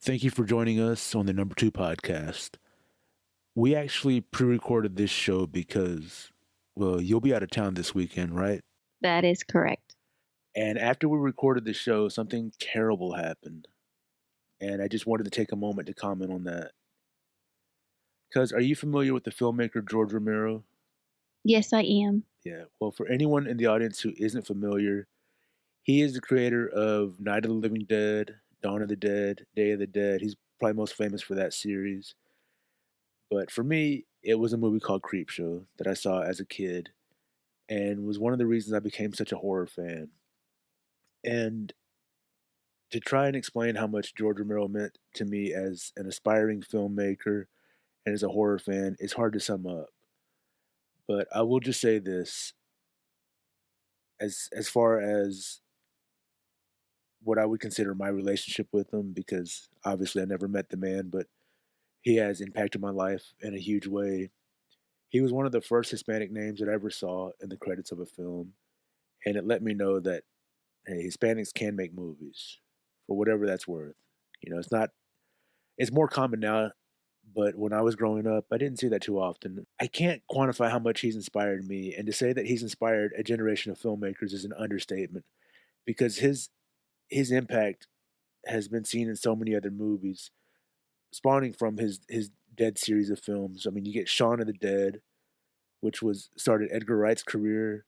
Thank you for joining us on the Number Two podcast. We actually pre-recorded this show because, well, you'll be out of town this weekend, right? That is correct. And after we recorded the show, something terrible happened. And I just wanted to take a moment to comment on that. Because are you familiar with the filmmaker George Romero? Yes, I am. Yeah. Well, for anyone in the audience who isn't familiar, he is the creator of Night of the Living Dead, Dawn of the Dead, Day of the Dead. He's probably most famous for that series. But for me, it was a movie called Creepshow that I saw as a kid and was one of the reasons I became such a horror fan. And to try and explain how much George Romero meant to me as an aspiring filmmaker and as a horror fan is hard to sum up. But I will just say this as far as what I would consider my relationship with him, because obviously I never met the man, but he has impacted my life in a huge way. He was one of the first Hispanic names that I ever saw in the credits of a film, and it let me know that hey, Hispanics can make movies for whatever that's worth. You know, it's more common now, but when I was growing up, I didn't see that too often. I can't quantify how much he's inspired me, and to say that he's inspired a generation of filmmakers is an understatement because his impact has been seen in so many other movies, spawning from his Dead series of films. I mean, you get Shaun of the Dead, which was started Edgar Wright's career.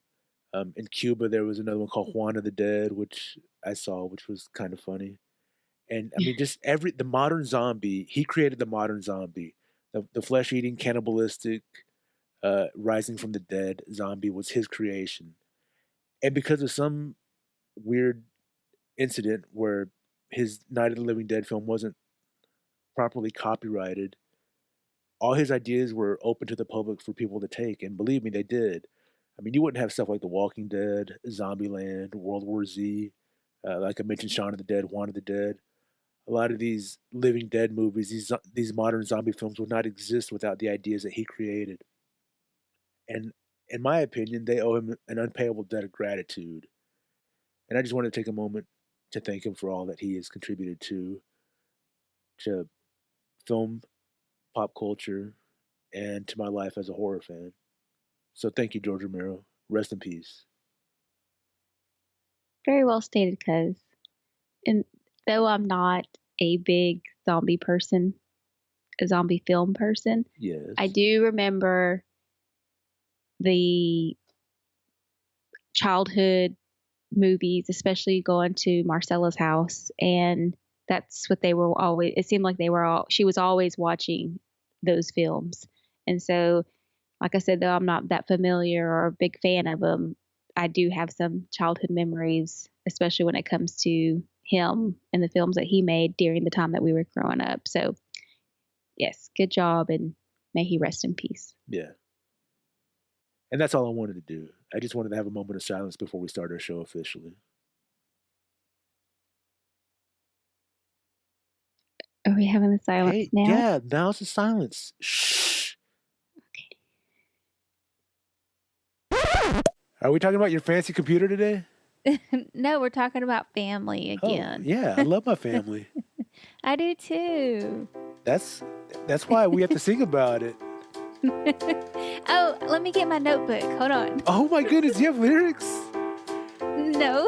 In Cuba, there was another one called Juan of the Dead, which I saw, which was kind of funny. And I mean, just the modern zombie. He created the modern zombie, the flesh eating, cannibalistic, rising from the dead zombie was his creation. And because of some weird incident where his Night of the Living Dead film wasn't properly copyrighted, all his ideas were open to the public for people to take, and believe me, they did. I mean, you wouldn't have stuff like The Walking Dead, Zombieland, World War Z, like I mentioned, Shaun of the Dead, Juan of the Dead. A lot of these Living Dead movies, these modern zombie films, would not exist without the ideas that he created. And in my opinion, they owe him an unpayable debt of gratitude. And I just want to take a moment to thank him for all that he has contributed to film, pop culture, and to my life as a horror fan. So thank you, George Romero. Rest in peace. Very well stated, cuz. And though I'm not a big zombie person, a zombie film person, Yes. I do remember the childhood movies, especially going to Marcella's house, and that's what they were always, it seemed like she was always watching those films. And so, like I said, though I'm not that familiar or a big fan of them, I do have some childhood memories, especially when it comes to him and the films that he made during the time that we were growing up. So, yes, good job, and may he rest in peace. Yeah. And that's all I wanted to do. I just wanted to have a moment of silence before we start our show officially. Are we having the silence now? Yeah, now's the silence. Shh. Okay. Are we talking about your fancy computer today? No, we're talking about family again. Oh, yeah, I love my family. I do too. That's why we have to sing about it. Oh, let me get my notebook. Hold on. Oh my goodness, you have lyrics? No.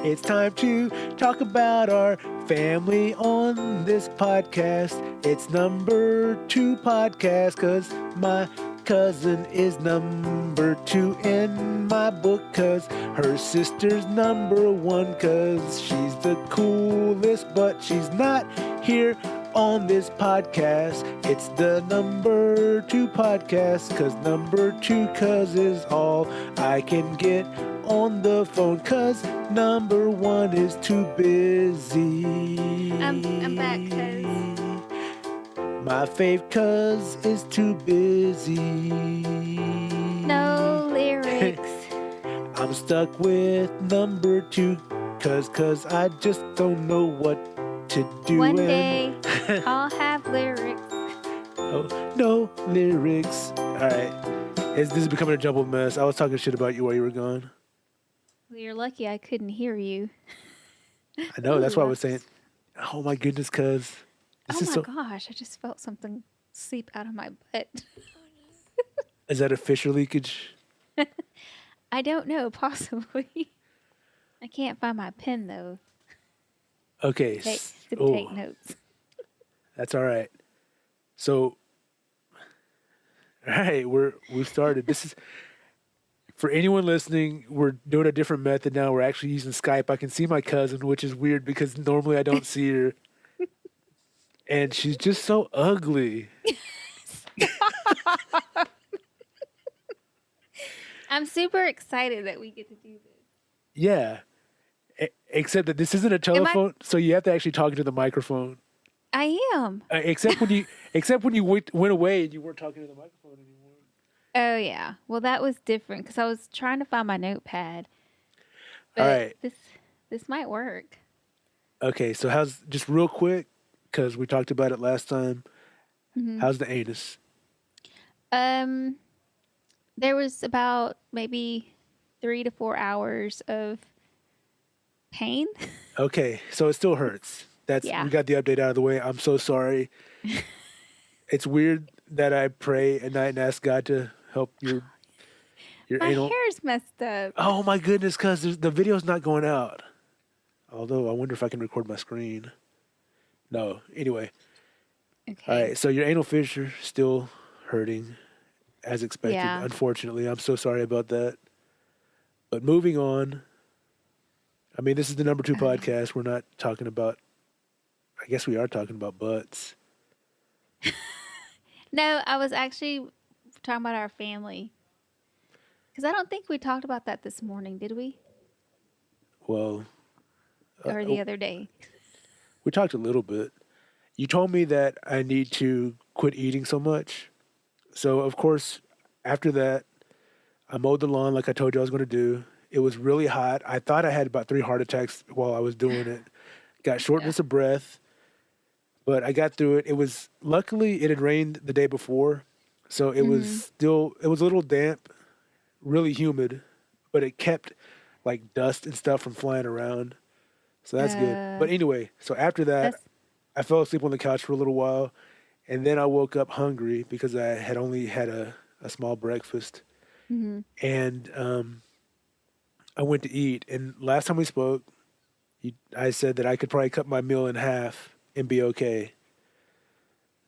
It's time to talk about our family on this podcast. It's number 2 podcast, cause my cousin is number 2 in my book, cause her sister's number 1, cause she's the coolest, but she's not here on this podcast. It's the number 2 podcast, cause number 2 cause is all I can get on the phone, cause number 1 is too busy. I'm back, cuz. My fave cuz is too busy. No lyrics. I'm stuck with number 2 cause I just don't know what to do. One day I'll have lyrics. Oh, no lyrics. All right. This is becoming a jumbled mess. I was talking shit about you while you were gone. Well, you're lucky I couldn't hear you. I know. That's why I was saying. Oh my goodness, cuz Oh this is my so. gosh, I just felt something seep out of my butt. Is that a fissure leakage? I don't know, possibly. I can't find my pen though Okay. to take Oh, notes. that's all right. So, all right, we've started. This is for anyone listening. We're doing a different method now. We're actually using Skype. I can see my cousin, which is weird because normally I don't see her, and she's just so ugly. I'm super excited that we get to do this. Yeah. Except that this isn't a Am I? telephone, so you have to actually talk into the microphone. I am. Except when you went away and you weren't talking to the microphone anymore. Oh yeah. Well, that was different because I was trying to find my notepad, All but right. this might work. Okay. So how's just real quick because we talked about it last time. Hmm. How's the anus? Um, there was about maybe 3 to 4 hours of pain. Okay. So it still hurts. That's Yeah. we got the update out of the way. I'm so sorry. It's weird that I pray at night and ask God to help your My anal. hair's messed up. Oh my goodness, cuz the video's not going out. Although I wonder if I can record my screen. No. Anyway. All Okay. right. So your anal fissure still hurting as expected. Yeah. Unfortunately, I'm so sorry about that. But moving on. I mean, this is the number two Okay. podcast. We're not talking about. I guess we are talking about butts. No, I was actually talking about our family because I don't think we talked about that this morning, did we? Well, Or the other day? we talked a little bit. You told me that I need to quit eating so much. So, of course, after that, I mowed the lawn like I told you I was going to do. It was really hot. I thought I had about 3 heart attacks while I was doing it. Got Yeah. shortness of breath, but I got through it. It was luckily it had rained the day before, so Mm-hmm. it was a little damp, really humid, but it kept like dust and stuff from flying around. So that's good. Uh, But anyway, so after that, that's I fell asleep on the couch for a little while, and then I woke up hungry because I had only had a small breakfast. mm-hmm. And I went to eat. And last time we spoke, I said that I could probably cut my meal in half and be okay.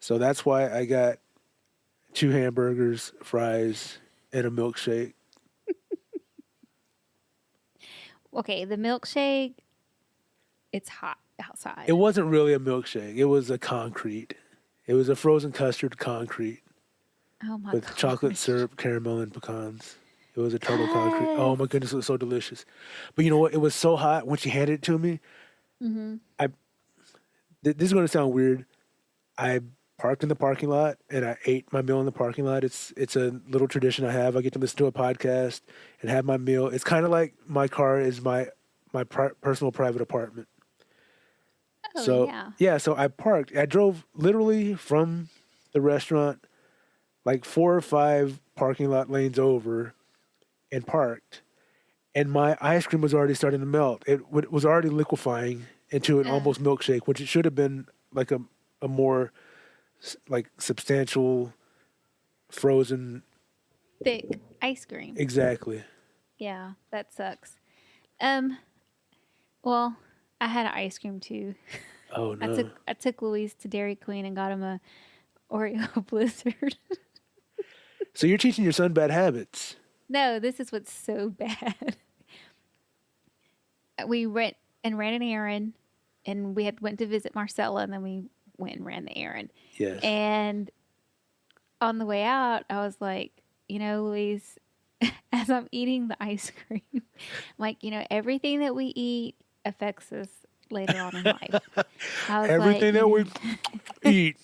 So that's why I got 2 hamburgers, fries, and a milkshake. Okay. The milkshake. It's hot It outside. wasn't really a milkshake, it was a concrete. It was a frozen custard concrete Oh my with chocolate gosh. syrup, caramel, and pecans. It was a turtle concrete. Oh Yes. my goodness, it was so delicious. But you know what? It was so hot when she handed it to me. Mm-hmm. I this is going to sound weird. I parked in the parking lot and I ate my meal in the parking lot. It's a little tradition I have. I get to listen to a podcast and have my meal. It's kind of like my car is my personal private apartment. Oh So yeah. yeah, so I parked. I drove literally from the restaurant like 4 or 5 parking lot lanes over and parked. And my ice cream was already starting to melt. It was already liquefying into an Uh, almost milkshake, which it should have been like a more like substantial frozen. thick ice cream. Exactly. Yeah, that sucks. Um. Well, I had ice cream too. Oh I no. took Louise to Dairy Queen and got him a Oreo Blizzard. So you're teaching your son bad habits. No, this is what's so bad. We went and ran an errand, and we had went to visit Marcella, and then we went and ran the errand. Yes. And on the way out, I was like, Louise, as I'm eating the ice cream, I'm like, everything that we eat affects us later on in life. I was like, Everything that we eat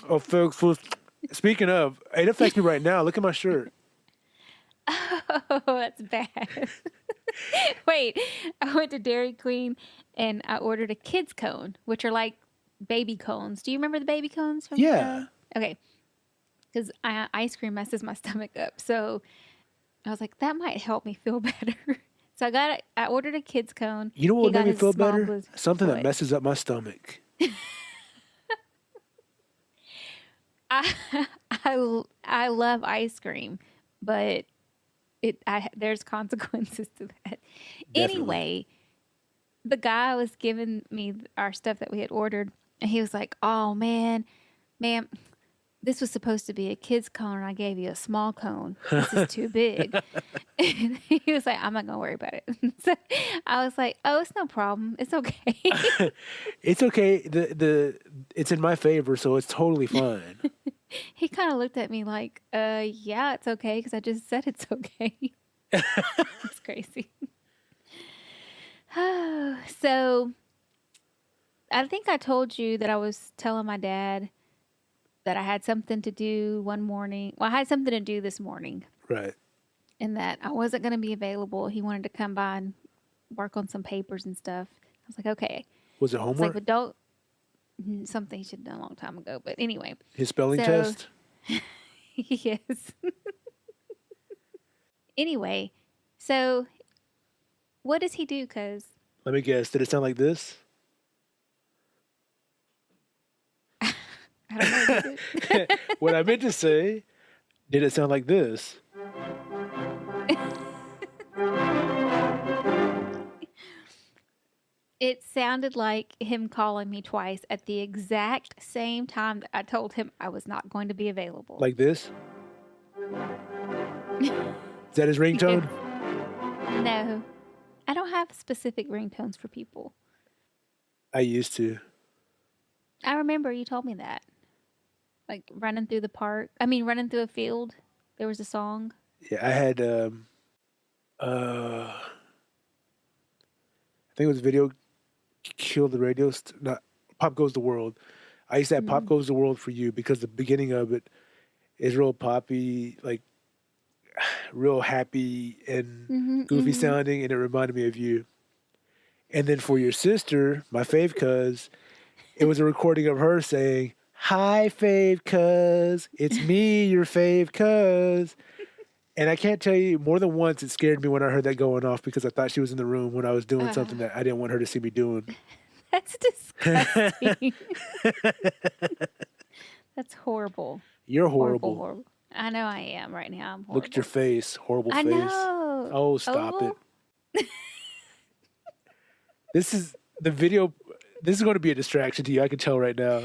affects us. Speaking of, it affects me right now. Look at my shirt. oh, that's bad. Wait, I went to Dairy Queen and I ordered a kids cone, which are like baby cones. Do you remember the baby cones from? Yeah. Okay, because ice cream messes my stomach up. So I was like, that might help me feel better. So I ordered a kid's cone. You know what He would make got me his feel small better? blue. Something that What? messes up my stomach. I I love ice cream, but there's consequences to that. Definitely. Anyway, the guy was giving me our stuff that we had ordered, and he was like, "Oh man, ma'am, this was supposed to be a kid's cone, and I gave you a small cone. This is too big." And he was like, "I'm not gonna worry about it." So I was like, "Oh, it's no problem. It's okay." It's okay. It's in my favor, so it's totally fine. He kind of looked at me like, yeah, it's okay, because I just said it's okay." It's crazy. So I think I told you that I was telling my dad that I had something to do one morning. Well, I had something to do this morning, Right. and that I wasn't going to be available. He wanted to come by and work on some papers and stuff. I was like, okay. Was it It's like, homework? but don't, something he should have done a long time ago. But anyway, His spelling so test? yes. Anyway, so what does he do? Because Let me guess. Did it sound like this? I don't know what he did. What I meant to say, did it sound like this? It sounded like him calling me twice at the exact same time that I told him I was not going to be available. Like this? Is that his ringtone? No, I don't have specific ringtones for people. I used to. I remember you told me that. Like running through running through a field. There was a song. Yeah, I had, I think it was Video Kill the Radio, not Pop Goes the World. I used to have Pop Goes the World for You because the beginning of it is real poppy, like real happy and goofy sounding, and it reminded me of you. And then for your sister, my fave cuz, it was a recording of her saying, "Hi, fave cuz, it's me, your fave cuz." And I can't tell you, more than once it scared me when I heard that going off because I thought she was in the room when I was doing something that I didn't want her to see me doing. That's disgusting. That's horrible. You're horrible. Horrible. I know I am right now. I'm horrible. Look at your face. Horrible I face. know. Oh, stop it. This is the video. This is going to be a distraction to you. I can tell right now.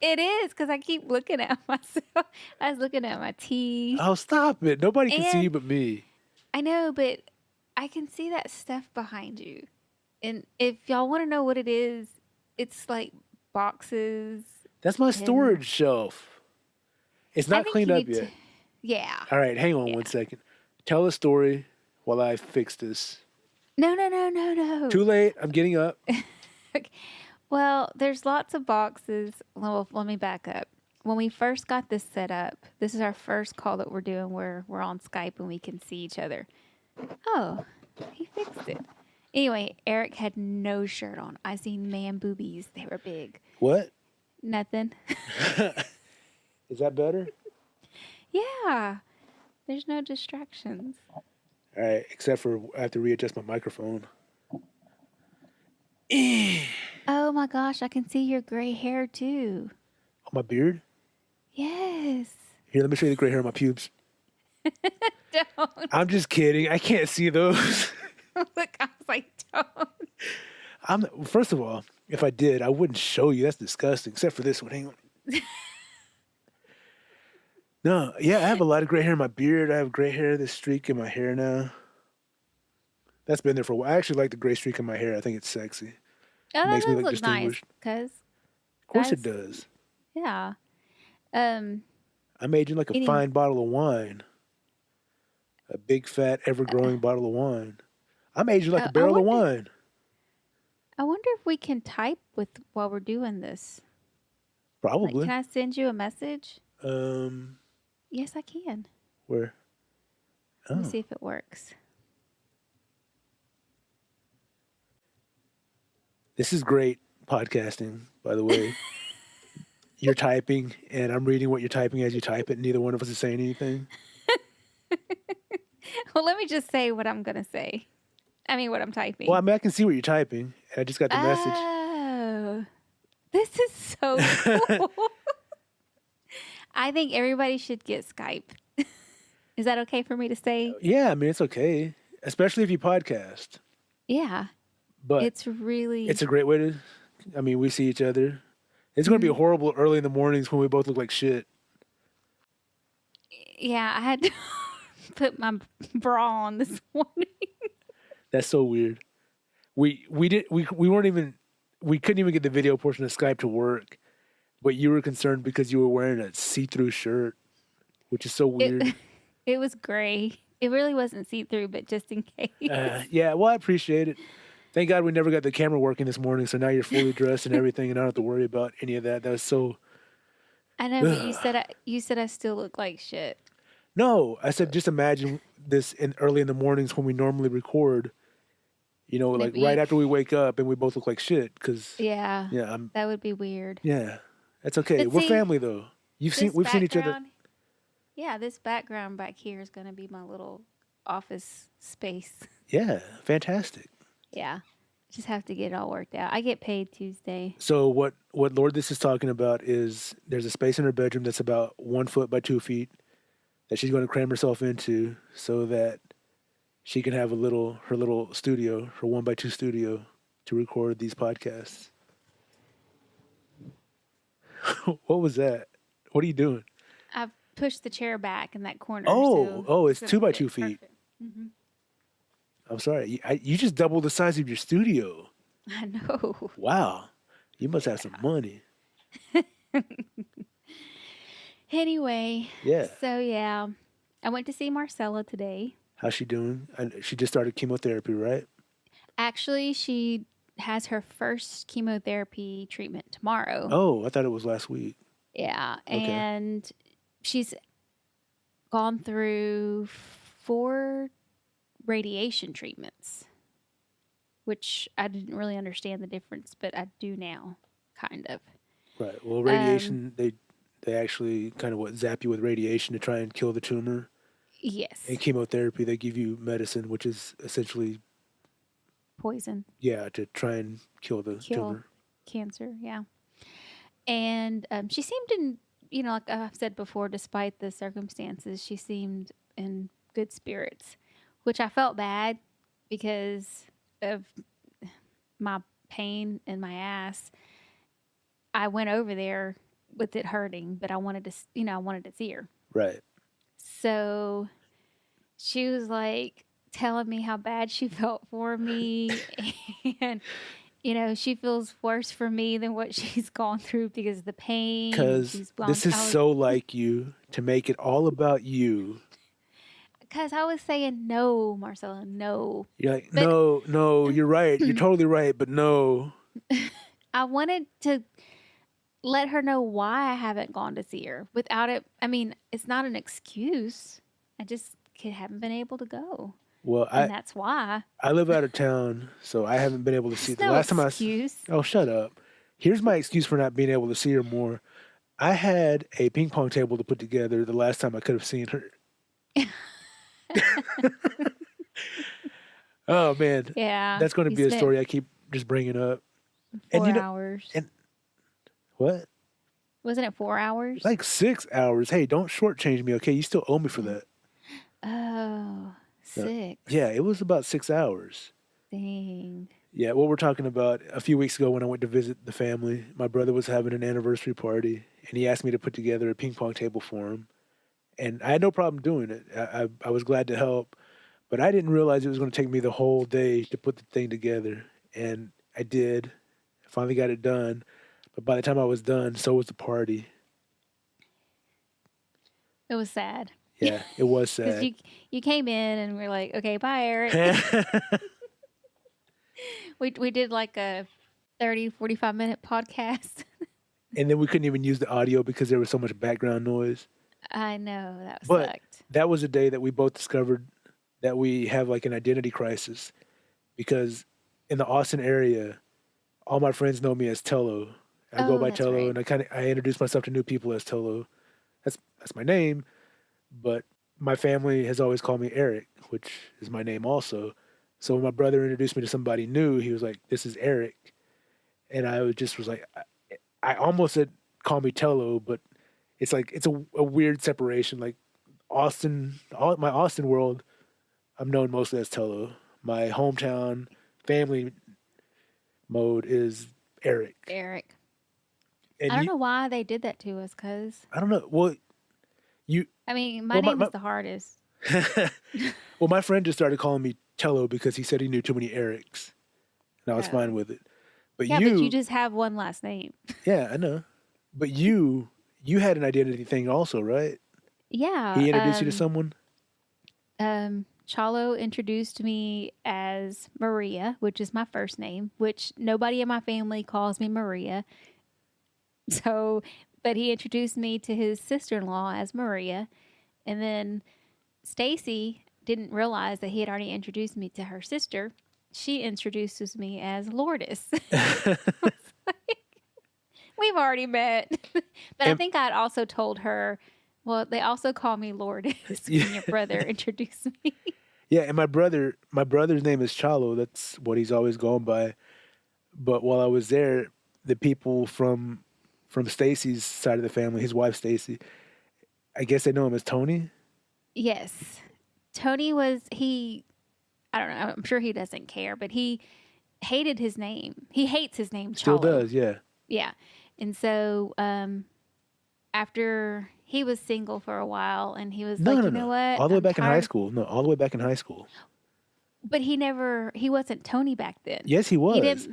It is, because I keep looking at myself. I was looking at my teeth. Oh, stop it. Nobody can see And- you but me. I know, but I can see that stuff behind you. And if y'all want to know what it is, it's like boxes. That's my storage shelf. It's I not think cleaned you up need yet. Yeah. All right, hang on 1 second. Tell a story while I fix this. No. Too late. I'm getting up. Okay. Well, there's lots of boxes. Well, let me back up. When we first got this set up, this is our first call that we're doing where we're on Skype and we can see each other. Oh, he fixed it. Anyway, Eric had no shirt on. I seen man boobies. They were big. What? Nothing. Is that better? Yeah. There's no distractions. All right, except for I have to readjust my microphone. Oh my gosh, I can see your gray hair too. On my beard? Yes. Here, let me show you the gray hair on my pubes. Don't. I'm just kidding. I can't see those. Look, I was like, don't. First of all, if I did, I wouldn't show you. That's disgusting. Except for this one. Hang on. No, yeah, I have a lot of gray hair in my beard. I have gray hair, this streak in my hair now. That's been there for a while. I actually like the gray streak in my hair. I think it's sexy. Oh, that Makes me does look look nice. distinguished. Because, Of course it does. yeah. I'm aging like a fine bottle of wine. A big, fat, ever-growing bottle of wine. I'm aging like a barrel of wine. I wonder if we can type while we're doing this. Probably. Like, can I send you a message? Um, Yes, I can. where? Let me Oh. see if it works. This is great podcasting, by the way. You're typing, and I'm reading what you're typing as you type it. Neither one of us is saying anything. Well, let me just say what I'm going to say. I mean, what I'm typing. Well, I mean, I can see what you're typing. And I just got the message. Oh, this is so cool. I think everybody should get Skype. Is that okay for me to say? Yeah, I mean, it's okay, especially if you podcast. Yeah. But It's really... it's a great way to, I mean, we see each other. It's going to be horrible early in the mornings when we both look like shit. Yeah, I had to put my bra on this morning. That's so weird. We weren't even, we couldn't even get the video portion of Skype to work, but you were concerned because you were wearing a see-through shirt, which is so weird. It was gray. It really wasn't see-through, but just in case. Yeah, well, I appreciate it. Thank God we never got the camera working this morning, so now you're fully dressed and everything, and I don't have to worry about any of that. That was so... I know, but you said I still look like shit. No, I said just imagine this early in the mornings when we normally record, you know, like right after we wake up and we both look like shit. Cause yeah, that would be weird. Yeah, that's okay. We're family though. We've seen each other. Yeah, this background back here is going to be my little office space. Yeah, fantastic. Yeah, just have to get it all worked out. I get paid Tuesday. So what Lord this is talking about is there's a space in her bedroom that's about 1 foot by 2 feet that she's going to cram herself into so that she can have her little studio, her 1x2 studio to record these podcasts. What was that? What are you doing? I've pushed the chair back in that corner. It's 2x2 feet. Mm-hmm. I'm sorry. You just doubled the size of your studio. I know. Wow. You must have some money. Anyway. Yeah. So, yeah. I went to see Marcella today. How's she doing? She just started chemotherapy, right? Actually, she has her first chemotherapy treatment tomorrow. Oh, I thought it was last week. Yeah. Okay. And she's gone through 4 radiation treatments, which I didn't really understand the difference, but I do now, kind of. Right. Well, radiation, they actually kind of zap you with radiation to try and kill the tumor. Yes. And chemotherapy, they give you medicine, which is essentially poison. Yeah, to try and kill the tumor. Cancer, yeah. And she seemed in, like I've said before, despite the circumstances, she seemed in good spirits, which I felt bad because of my pain in my ass. I went over there with it hurting, but I wanted to, I wanted to see her. Right. So she was like telling me how bad she felt for me. And, she feels worse for me than what she's gone through because of the pain. Because this is so like you to make it all about you. Because I was saying, no, Marcella, no. You're like, no, you're right. You're totally right, but no. I wanted to let her know why I haven't gone to see her. Without it, I mean, it's not an excuse. I just haven't been able to go. Well, that's why. I live out of town, so I haven't been able to see her. The last excuse. time Oh, shut up. Here's my excuse for not being able to see her more. I had a ping pong table to put together the last time I could have seen her. Oh, man. Yeah. That's going to be a story I keep just bringing up. 4 hours. And what? Wasn't it 4 hours? Like 6 hours. Hey, don't shortchange me, okay? You still owe me for that. Oh, 6. Yeah, it was about 6 hours. Dang. Yeah, what we're talking about, a few weeks ago when I went to visit the family, my brother was having an anniversary party, and he asked me to put together a ping pong table for him. And I had no problem doing it. I was glad to help, but I didn't realize it was going to take me the whole day to put the thing together. And I did. I finally got it done. But by the time I was done, so was the party. It was sad. Yeah, it was sad. Because you came in and we're like, okay, bye, Eric. we did like a 30, 45-minute podcast. And then we couldn't even use the audio because there was so much background noise. I know, that but sucked. That was a day that we both discovered that we have like an identity crisis. Because in the Austin area, all my friends know me as Tello. I go by Tello, right. And I introduce myself to new people as Tello. That's my name, but my family has always called me Eric, which is my name also. So when my brother introduced me to somebody new, he was like, "This is Eric," and was like, I almost said, "Call me Tello," but it's like it's a weird separation. Like my Austin world, I'm known mostly as Tello. My hometown family mode is Eric. Eric. And I don't know why they did that to us, cuz. I don't know. Well, I mean, my name is the hardest. Well, my friend just started calling me Tello because he said he knew too many Erics, and I was fine with it. But but you just have one last name. Yeah, I know. But you had an identity thing also, right? Yeah. He introduced you to someone? Chalo introduced me as Maria, which is my first name, which nobody in my family calls me Maria. So, but he introduced me to his sister-in-law as Maria. And then Stacy didn't realize that he had already introduced me to her sister. She introduces me as Lourdes. We've already met. But I think I'd also told her, well, they also call me Lourdes when your brother introduced me. Yeah, and my brother's name is Chalo. That's what he's always gone by. But while I was there, the people from Stacy's side of the family, his wife Stacy, I guess they know him as Tony. Yes. Tony I don't know, I'm sure he doesn't care, but he hated his name. He hates his name, Chalo. Still does, yeah. Yeah. And so after he was single for a while and he was you know what? All the way back in high school. No, all the way back in high school. But he wasn't Tony back then. Yes, he was.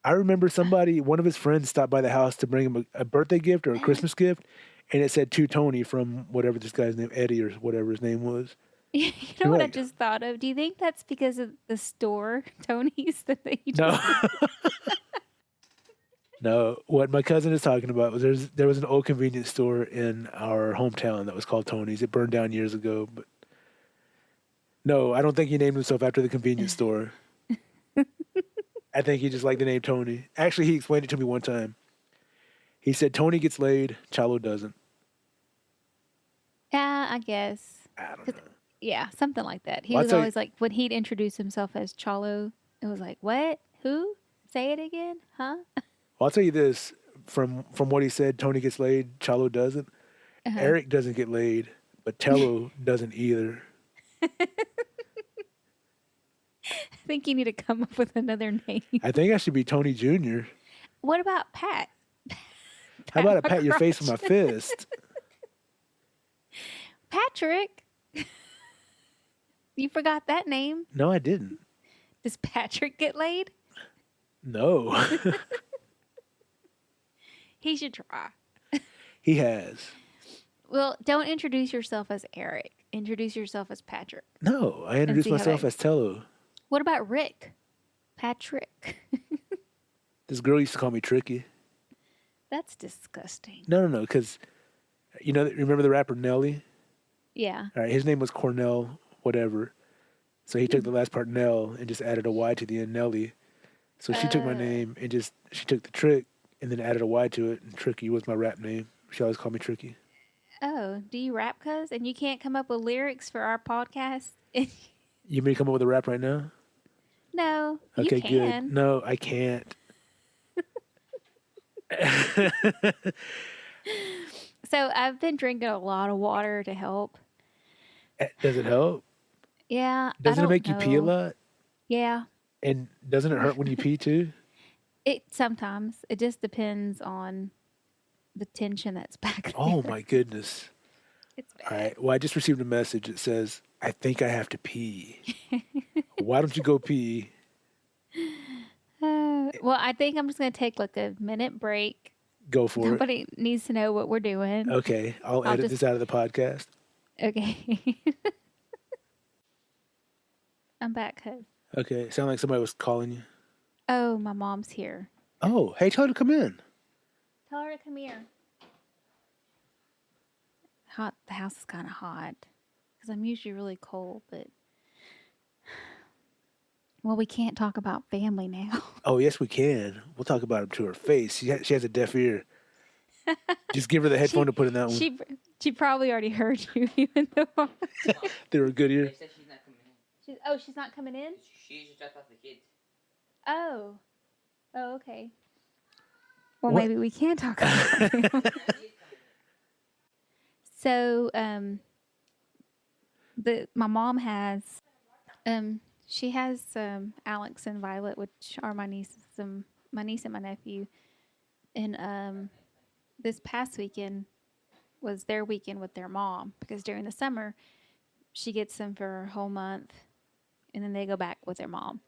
I remember one of his friends stopped by the house to bring him a birthday gift or a Christmas gift, and it said to Tony from whatever this guy's name, Eddie or whatever his name was. You know what I just thought of? Do you think that's because of the store, Tony's, that you just... No. No, what my cousin is talking about was there was an old convenience store in our hometown that was called Tony's. It burned down years ago, but no, I don't think he named himself after the convenience store. I think he just liked the name Tony. Actually, he explained it to me one time. He said Tony gets laid, Chalo doesn't. Yeah, I guess. I don't know. Yeah, something like that. He was always like, when he'd introduce himself as Chalo, it was like, what? Who? Say it again? Huh? Well, I'll tell you this. From what he said, Tony gets laid, Chalo doesn't. Uh-huh. Eric doesn't get laid, but Tello doesn't either. I think you need to come up with another name. I think I should be Tony Jr. What about Pat? How about I pat your face with my fist? Patrick. You forgot that name? No, I didn't. Does Patrick get laid? No. He should try. He has. Well, don't introduce yourself as Eric. Introduce yourself as Patrick. No, I introduced myself as Tello. What about Rick? Patrick. This girl used to call me Tricky. That's disgusting. No, because, remember the rapper Nelly? Yeah. All right, his name was Cornell, whatever. So he took the last part Nell and just added a Y to the end, Nelly. So she took my name and she took the Trick and then added a Y to it, and Tricky was my rap name. She always called me Tricky. Oh, do you rap, cuz? And you can't come up with lyrics for our podcast? You mean to come up with a rap right now? No, okay, you can. Good. No, I can't. So I've been drinking a lot of water to help. Does it help? Yeah. Doesn't it make you pee a lot? Yeah. And doesn't it hurt when you pee too? Sometimes. It just depends on the tension that's back there. Oh my goodness. It's bad. All right. Well, I just received a message that says, I think I have to pee. Why don't you go pee? Well, I think I'm just going to take like a minute break. Go for Nobody needs to know what we're doing. Okay. I'll edit this out of the podcast. Okay. I'm back, cuz. Okay. Sound like somebody was calling you. Oh, my mom's here. Oh, hey, tell her to come in. Tell her to come here. The house is kind of hot because I'm usually really cold, but well, we can't talk about family now. Oh, yes, we can. We'll talk about it to her face. She has a deaf ear. Just give her the headphone to put in that one. She probably already heard you, even though they were a good ear. She's not coming in? She just dropped off the kids. Oh. Oh, okay. Well, What? maybe we can talk about them. So, my mom has, she has Alex and Violet, which are my niece and my nephew, and this past weekend was their weekend with their mom because during the summer she gets them for a whole month, and then they go back with their mom.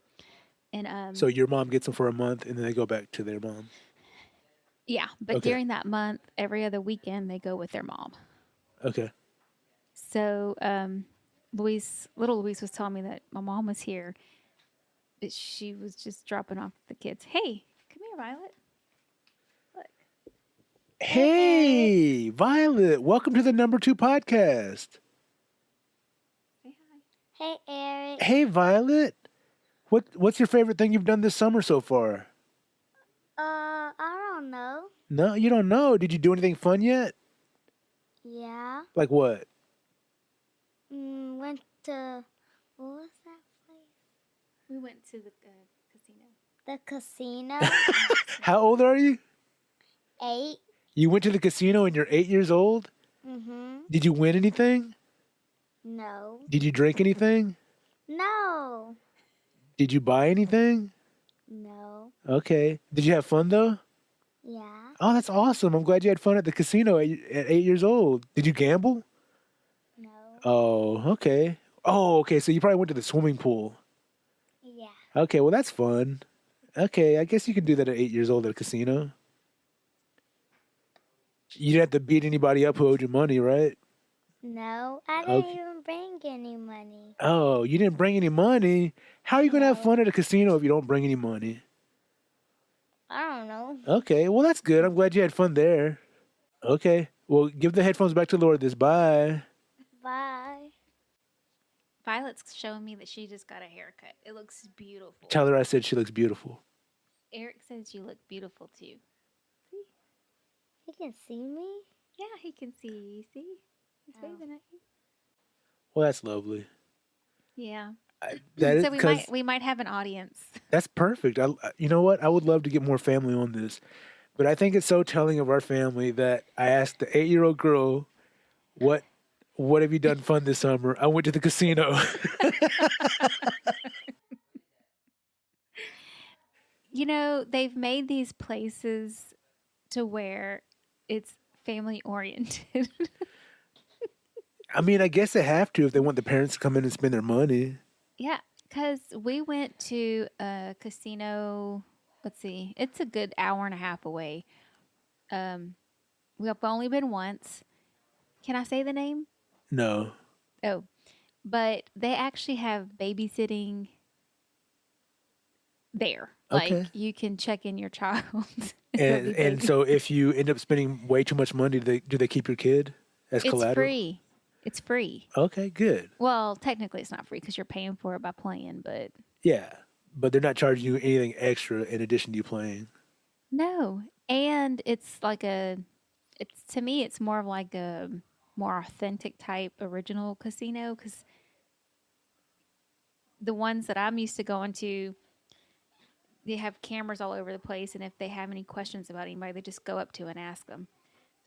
And So your mom gets them for a month, and then they go back to their mom. yeah, but Okay. during that month, every other weekend they go with their mom. Okay. So little Louise was telling me that my mom was here, but she was just dropping off the kids. Hey, come here, Violet. Look. Hey, Violet, welcome to the Number 2 podcast. Say hi. Hey, Eric. Hey, Violet, what's your favorite thing you've done this summer so far? I don't know. No, you don't know. Did you do anything fun yet? Yeah. Like what? Went to, what was that place? We went to the casino. The casino. How old are you? 8. You went to the casino and you're 8 years old? Mm-hmm. Did you win anything? No. Did you drink anything? No. Did you buy anything? No. Okay. Did you have fun though? Yeah. Oh, that's awesome. I'm glad you had fun at the casino at 8 years old. Did you gamble? No. Oh, okay. Oh, okay. So you probably went to the swimming pool. Yeah. Okay, well, that's fun. Okay, I guess you can do that at 8 years old at a casino. You didn't have to beat anybody up who owed you money, right? No. I didn't Okay. even bring any money. Oh, you didn't bring any money? How are you going to have No. fun at a casino if you don't bring any money? I don't know. Okay, well, that's good. I'm glad you had fun there. Okay, well, give the headphones back to Lourdes. Bye. Bye. Violet's showing me that she just got a haircut. It looks beautiful. Tell her I said she looks beautiful. Eric says you look beautiful too. He can see me? Yeah, he can see you. See? He's Oh. waving at you. Well, that's lovely. Yeah. That is So 'cause we might have an audience. that's perfect. You know what? I would love to get more family on this. But I think it's so telling of our family that I asked the 8-year-old girl, what have you done fun this summer? I went to the casino. You know, they've made these places to where it's family oriented. I mean, I guess they have to if they want the parents to come in and spend their money. Yeah, because we went to a casino. Let's see, it's a good hour and a half away. We've only been once. Can I say the name? No. Oh, but they actually have babysitting there. Okay. Like you can check in your child. they'll be And so if you end up spending way too much money, do they keep your kid as it's collateral? free. It's free. Okay, good. Well, technically, it's not free because you're paying for it by playing, but Yeah, but they're not charging you anything extra in addition to you playing. no. And it's like it's to me, it's more of like a more authentic type original casino because the ones that I'm used to going to, they have cameras all over the place, and if they have any questions about anybody, they just go up to and ask them.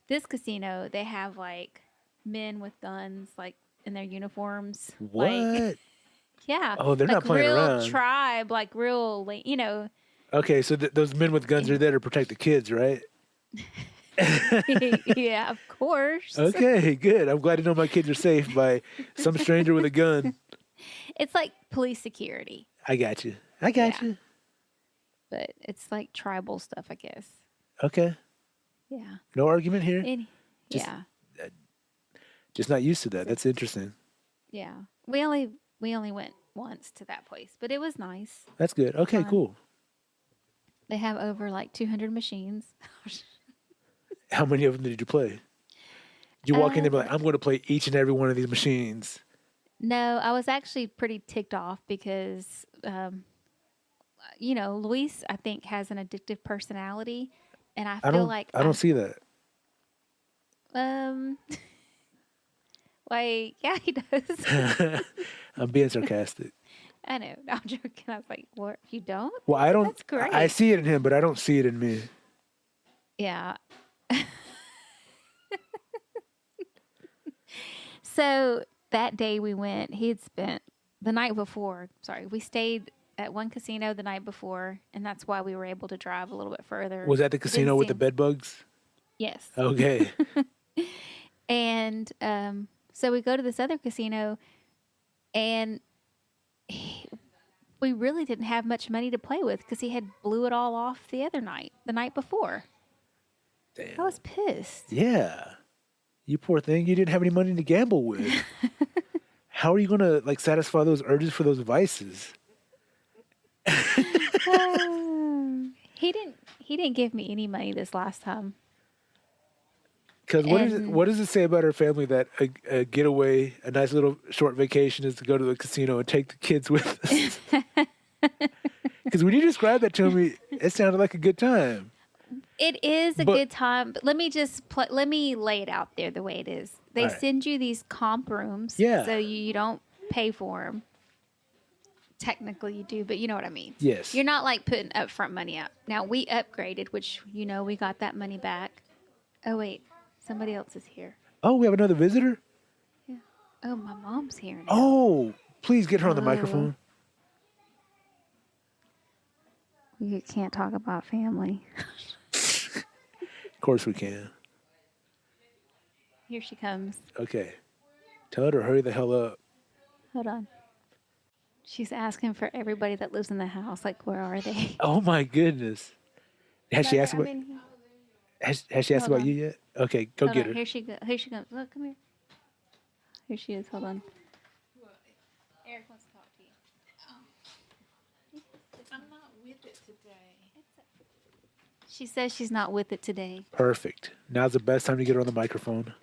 This casino, they have like men with guns, like in their uniforms. What? Like, yeah. Oh, they're like not playing real around. tribe, like real, you know. Okay, so those men with guns are there to protect the kids, right? Yeah, of course. Okay, good. I'm glad to know my kids are safe by some stranger with a gun. It's like police security, I got you. I got you. but it's like tribal stuff, I guess. Okay. Yeah. No argument here. Just- yeah. Just not used to that. That's interesting. Yeah. We only went once to that place, but it was nice. That's good. Okay, Fun. cool. They have over like 200 machines. How many of them did you play? Did you walk in there and be like, I'm going to play each and every one of these machines? No, I was actually pretty ticked off because, you know, Luis, I think, has an addictive personality. And I feel like I don't see that. like, yeah, he does. I'm being sarcastic. I know. I'm joking. I was like, what? You don't? Well, I don't. That's great. I see it in him, but I don't see it in me. Yeah. So that day we went, he had spent the night before. Sorry, we stayed at one casino the night before, and that's why we were able to drive a little bit further. Was that the It didn't casino with the seem- bed bugs? Yes. Okay. And so we go to this other casino, and we really didn't have much money to play with because he had blew it all off the night before. Damn. I was pissed. Yeah. You poor thing. You didn't have any money to gamble with. How are you going to like satisfy those urges for those vices? He didn't give me any money this last time. Because what does it say about our family that a getaway, a nice little short vacation is to go to the casino and take the kids with us? Because when you described that to me, it sounded like a good time. It is a good time, but let me just let me lay it out there the way it is. They All right. send you these comp rooms, Yeah. so you don't pay for them. Technically, you do, but you know what I mean. Yes. You're not like putting upfront money up. Now we upgraded, which we got that money back. Oh wait, somebody else is here. Oh, we have another visitor? Yeah. Oh, my mom's here now. Oh, please get her on the microphone. You can't talk about family. Of course we can. Here she comes. Okay. Tell her to hurry the hell up. Hold on. She's asking for everybody that lives in the house. Like, where are they? Oh my goodness. Has she asked I'm about in here. has she asked Hold about on. you yet? Okay, go Hold get on. her. Here she comes. Look, come here. Here she is. Hold on. Eric wants to talk to you. I'm not with it today. She says she's not with it today. Perfect. Now's the best time to get her on the microphone.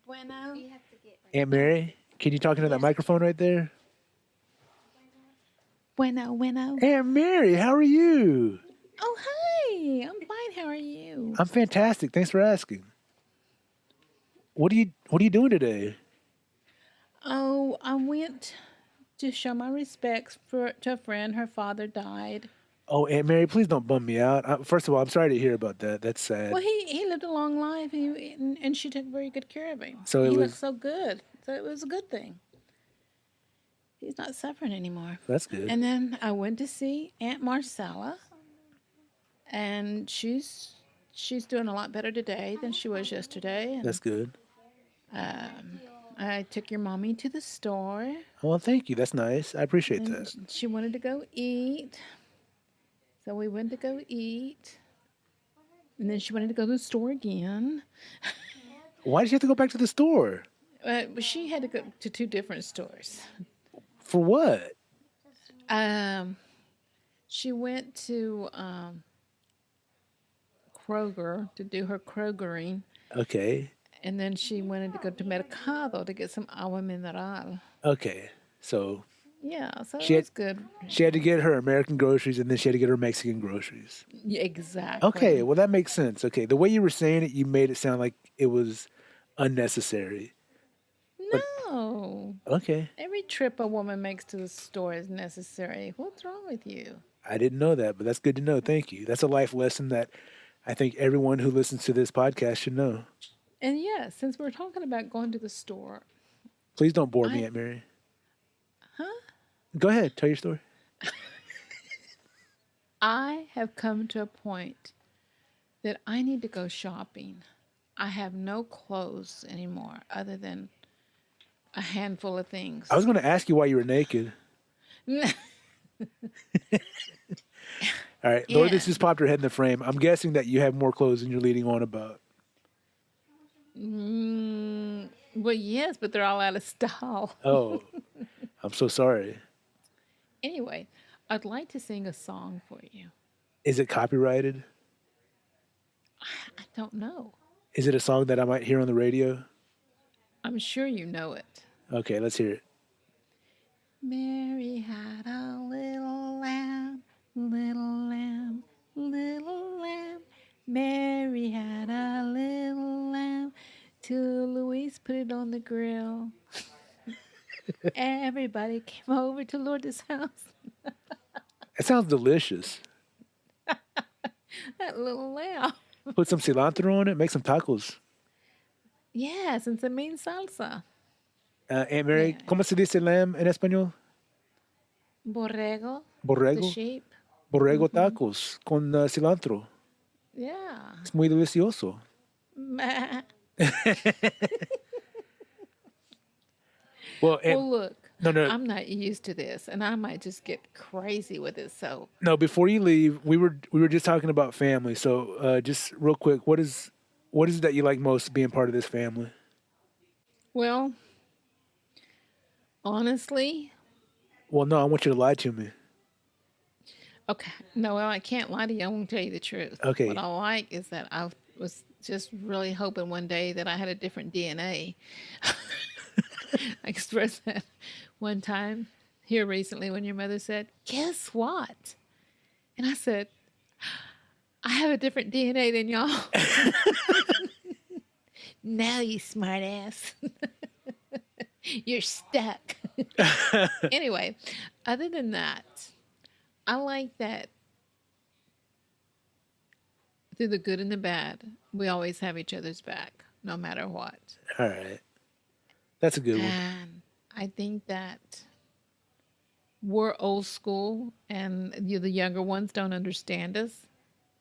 Bueno. You have to get Aunt Mary, can you talk into that microphone right there? Bueno. Aunt Mary, how are you? Oh, hi. I'm fine. How are you? I'm fantastic. Thanks for asking. What are you doing today? Oh, I went to show my respects to a friend. Her father died. Oh, Aunt Mary, please don't bum me out. First of all, I'm sorry to hear about that. That's sad. Well, he lived a long life, and she took very good care of him. So it he was- looked so good. So it was a good thing. He's not suffering anymore. That's good. And then I went to see Aunt Marcella, and she's doing a lot better today than she was yesterday. And That's good. I took your mommy to the store. Well, thank you. That's nice. I appreciate And that. she wanted to go eat. So we went to go eat. And then she wanted to go to the store again. Why did you have to go back to the store? She had to go to two different stores. For what? She went to Kroger to do her Krogering. Okay. And then she wanted to go to Mercado to get some agua mineral. Okay. So Yeah, so She had- that's good. she had to get her American groceries and then she had to get her Mexican groceries. Yeah, exactly. Okay, well that makes sense. Okay, the way you were saying it, you made it sound like it was unnecessary. No. Okay, Every trip a woman makes to the store is necessary. What's wrong with you? I didn't know that, but that's good to know. Thank you. That's a life lesson that I think everyone who listens to this podcast should know. And yeah, since we're talking about going to the store, Please don't bore me, Aunt Mary. huh? Go ahead, tell your story. I have come to a point that I need to go shopping. I have no clothes anymore other than a handful of things. I was going to ask you why you were naked. All right, Lourdes Yeah. just popped her head in the frame. I'm guessing that you have more clothes than you're leading on about. Well, yes, but they're all out of style. Oh, I'm so sorry. Anyway, I'd like to sing a song for you. Is it copyrighted? I don't know. Is it a song that I might hear on the radio? I'm sure you know it. Okay, let's hear it. Mary had a little lamb, little lamb, little lamb. Mary had a little lamb till Louise put it on the grill. Everybody came over to Lourdes' house. It sounds delicious. That little laugh. Put some cilantro on it. Make some tacos. Yes, and some mean salsa. Aunt Mary, Yeah. ¿cómo se dice lamb en español? Borrego, the Borrego. sheep. Borrego tacos con cilantro. Yeah. Es muy delicioso. Meh. Well, Well, look, no, I'm not used to this, and I might just get crazy with it. So, no. Before you leave, we were just talking about family. So, just real quick, what is it that you like most being part of this family? well, honestly, Well, no, I want you to lie to me. okay, no, well, I can't lie to you. I won't tell you the truth. Okay. What I like is that I was just really hoping one day that I had a different DNA. I expressed that one time here recently when your mother said, "Guess what?" And I said, "I have a different DNA than y'all." Now, you smart ass. You're stuck. Anyway, other than that, I like that through the good and the bad, we always have each other's back, no matter what. All right, that's a good one. And I think that we're old school, and the younger ones don't understand us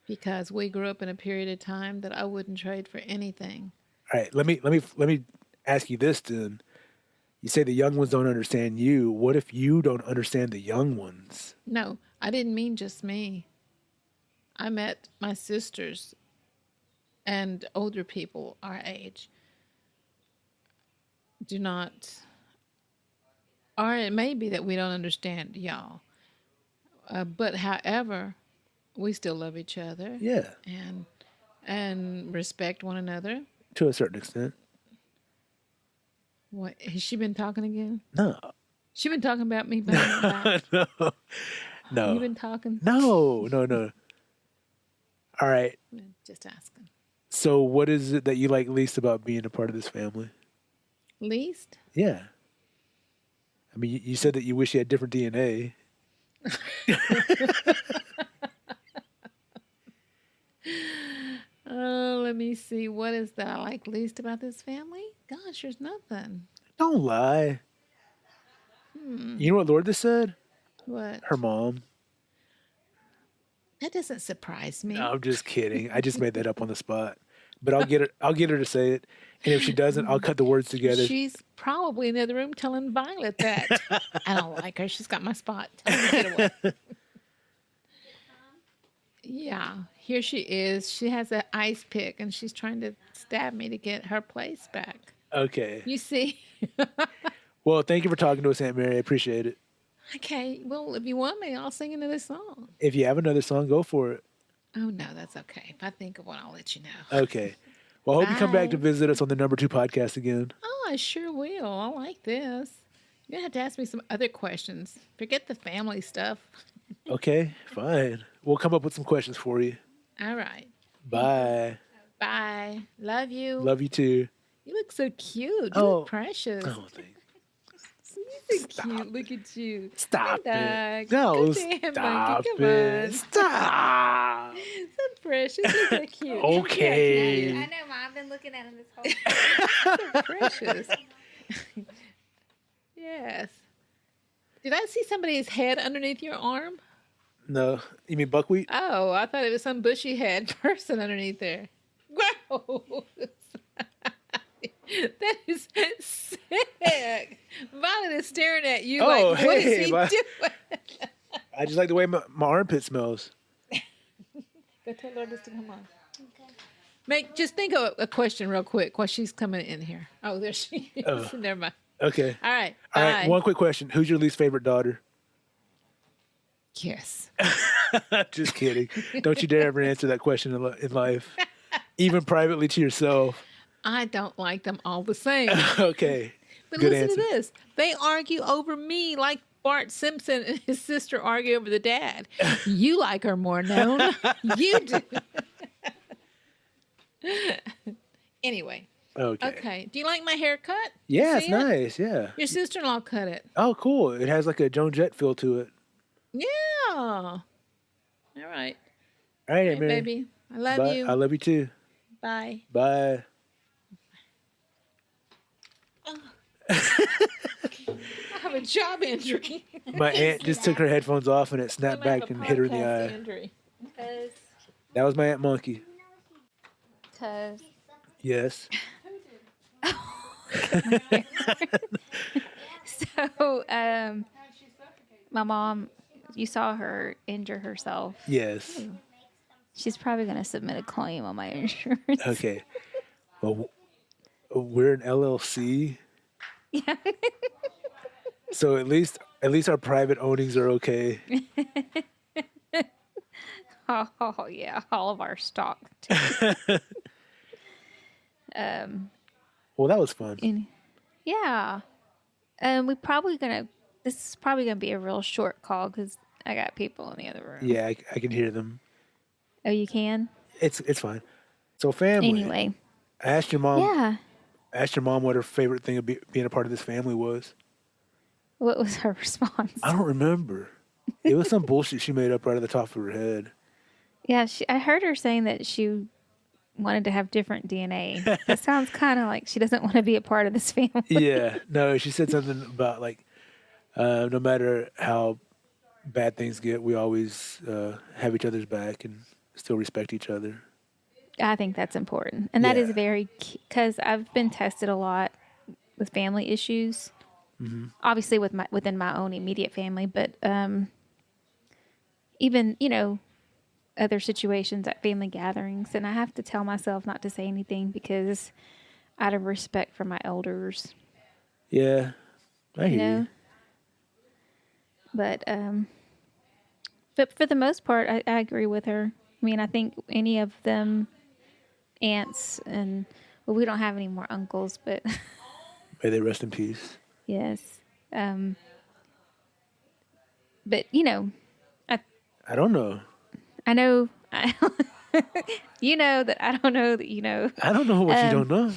because we grew up in a period of time that I wouldn't trade for anything. All right, let me ask you this then. You say the young ones don't understand you. What if you don't understand the young ones? No, I didn't mean just me. I met my sisters and older people our age do not, or it may be that we don't understand y'all. But however, we still love each other Yeah, and respect one another. to a certain extent. What, has she been talking again? No, She been talking about me behind my back. no, no, You been talking? no, no, no. All right. Just asking. So, what is it that you like least about being a part of this family? Least? Yeah. I mean, you said that you wish you had different DNA. Oh, let me see. What is that I like least about this family? Gosh, there's nothing. Don't lie. You know what Lourdes said? What? Her mom. That doesn't surprise me. No, I'm just kidding. I just made that up on the spot. But I'll get her. I'll get her to say it. And if she doesn't, I'll cut the words together. She's probably in the other room telling Violet that. I don't like her. She's got my spot. Tell her to get away. Yeah, here she is. She has an ice pick and she's trying to stab me to get her place back. Okay. You see? Well, thank you for talking to us, Aunt Mary. I appreciate it. Okay, well, if you want me, I'll sing another song. If you have another song, go for it. Oh, no, that's okay. If I think of one, I'll let you know. Okay. Well, I hope you come back to Bye. visit us on the Number 2 podcast again. Oh, I sure will. I like this. You're going to have to ask me some other questions. Forget the family stuff. Okay, fine. We'll come up with some questions for you. All right. Bye. Bye. Love you. Love you too. You look so cute. You Oh. look precious. Oh, thanks. You look cute. Look at you. Stop Hi, it. Doug. No, Good day, stop monkey. Come it. on. Stop. So precious. Look so cute. Okay. I know, Mom. I've been looking at him this whole time. So precious. Yes. Did I see somebody's head underneath your arm? No, you mean buckwheat? Oh, I thought it was some bushy head person underneath there. Gross. That is sick. Violet is staring at you Oh, like, what hey, is he Vi- doing? I just like the way my armpit smells. Go tell Lourdes to come on. Okay. Just think of a question real quick while she's coming in here. Oh, there she is. Oh. Never mind. Okay. All right. All Bye. right. One quick question. Who's your least favorite daughter? Yes. Just kidding. Don't you dare ever answer that question in life, even privately to yourself. I don't like them all the same. Okay. But Good listen answer. to this. They argue over me like Bart Simpson and his sister argue over the dad. You like her more, Nona. You do. Anyway, Okay. Okay. Do you like my haircut? Yeah, You it's see it? nice. Yeah. Your sister-in-law cut it. Oh, cool. It has like a Joan Jett feel to it. Yeah. All right. All right, All Aunt right, Mary. baby. I love Bye. I you. love you too. Bye. Bye. I have a job injury. My aunt just took her headphones off and it snapped back and hit her in the eye. Injury. That was my Aunt Monkey. Cause Yes. so my mom, you saw her injure herself. Yes. She's probably gonna submit a claim on my insurance. Okay. Well, we're an LLC, Yeah. so at least our private ownings are okay. Oh yeah, all of our stock. Too. Well, that was fun. Yeah. We probably gonna. This is probably gonna be a real short call because I got people in the other room. Yeah, I can hear them. Oh, you can. It's fine. So family. Anyway. I asked your mom. Yeah. I asked your mom what her favorite thing of being a part of this family was. What was her response? I don't remember. It was some bullshit she made up right at the top of her head. Yeah, I heard her saying that she wanted to have different DNA. That sounds kind of like she doesn't want to be a part of this family. Yeah. No, she said something about like, no matter how bad things get, we always have each other's back and still respect each other. I think that's important. And that is Yeah. very, because I've been tested a lot with family issues. Mm-hmm. Obviously within my own immediate family, but even, other situations at family gatherings. And I have to tell myself not to say anything because out of respect for my elders. Yeah. I hear you. But for the most part, I agree with her. I mean, I think any of them, aunts, and well, we don't have any more uncles, but May they rest in peace. yes. But I don't know. I know. You know that I don't know that you know. I don't know what you don't know.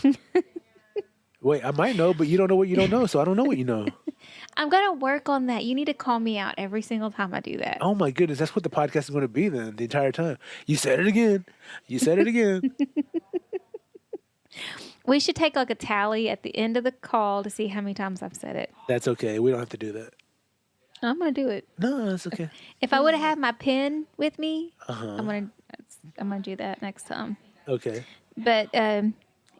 Wait, I might know, but you don't know what you don't know, so I don't know what you know. I'm gonna work on that. You need to call me out every single time I do that. Oh my goodness, that's what the podcast is going to be then, the entire time. You said it again. You said it again. We should take like a tally at the end of the call to see how many times I've said it. That's okay. We don't have to do that. I'm gonna do it. No, that's okay. If I would have had my pen with me, Uh-huh. I'm gonna do that next time. Okay. But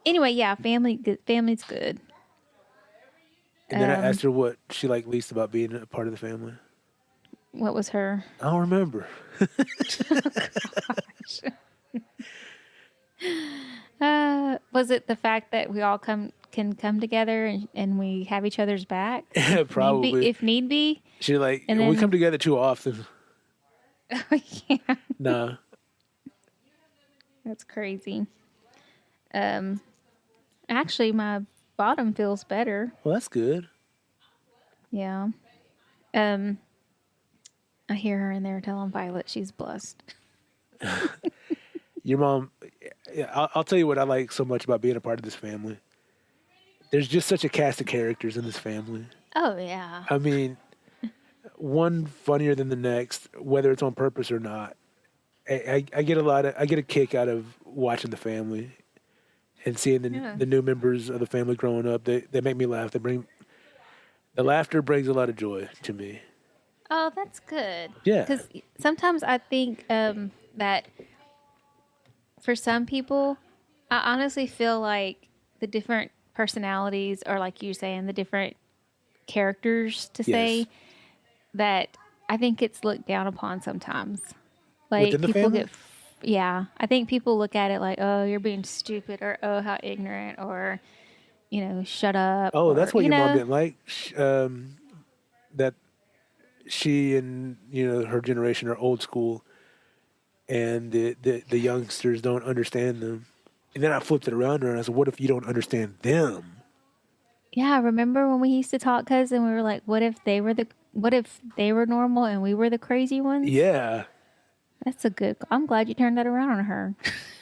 anyway, yeah, family's good. And then I asked her what she liked least about being a part of the family. What was her? I don't remember. Was it the fact that we all can come together and we have each other's back? Probably. If need be. She like, And we then- come together too often. Yeah, Nah. that's crazy. Actually, my bottom feels better. Well, that's good. Yeah. I hear her in there telling Violet she's blessed. Your mom, yeah, I'll tell you what I like so much about being a part of this family. There's just such a cast of characters in this family. Oh yeah. I mean, one funnier than the next, whether it's on purpose or not. I get a kick out of watching the family and seeing the new members of the family growing up. They make me laugh. The laughter brings a lot of joy to me. Oh, that's good. Yeah. Because sometimes I think that for some people, I honestly feel like the different personalities, or like you're saying, the different characters to say, Yes. that I think it's looked down upon sometimes. Like Within the people family? I think people look at it like, oh, you're being stupid, or oh, how ignorant, or shut up. Oh, or, that's what you your mom know. didn't like. That she and her generation are old school, and the youngsters don't understand them. And then I flipped it around to her and I said, "What if you don't understand them?" Yeah, remember when we used to talk, cousin? We were like, what if they were normal and we were the crazy ones? Yeah, That's I'm glad you turned that around on her.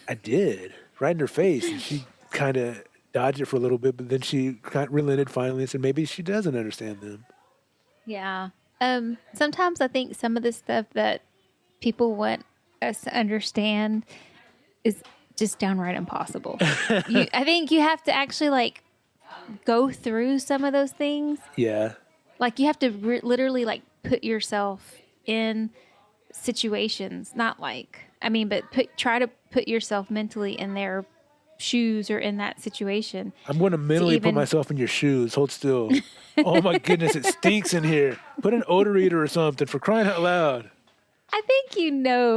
I did. Right in her face, and she kind of dodged it for a little bit, but then she kind of relented finally and said maybe she doesn't understand them. Yeah. Sometimes I think some of the stuff that people want us to understand is just downright impossible. I think you have to actually like go through some of those things. Yeah. Like you have to literally like put yourself in situations, not like, I mean, but try to put yourself mentally in their shoes or in that situation. I'm going to mentally put myself in your shoes. Hold still. Oh my goodness, it stinks in here. Put an odor eater or something, for crying out loud. I think you know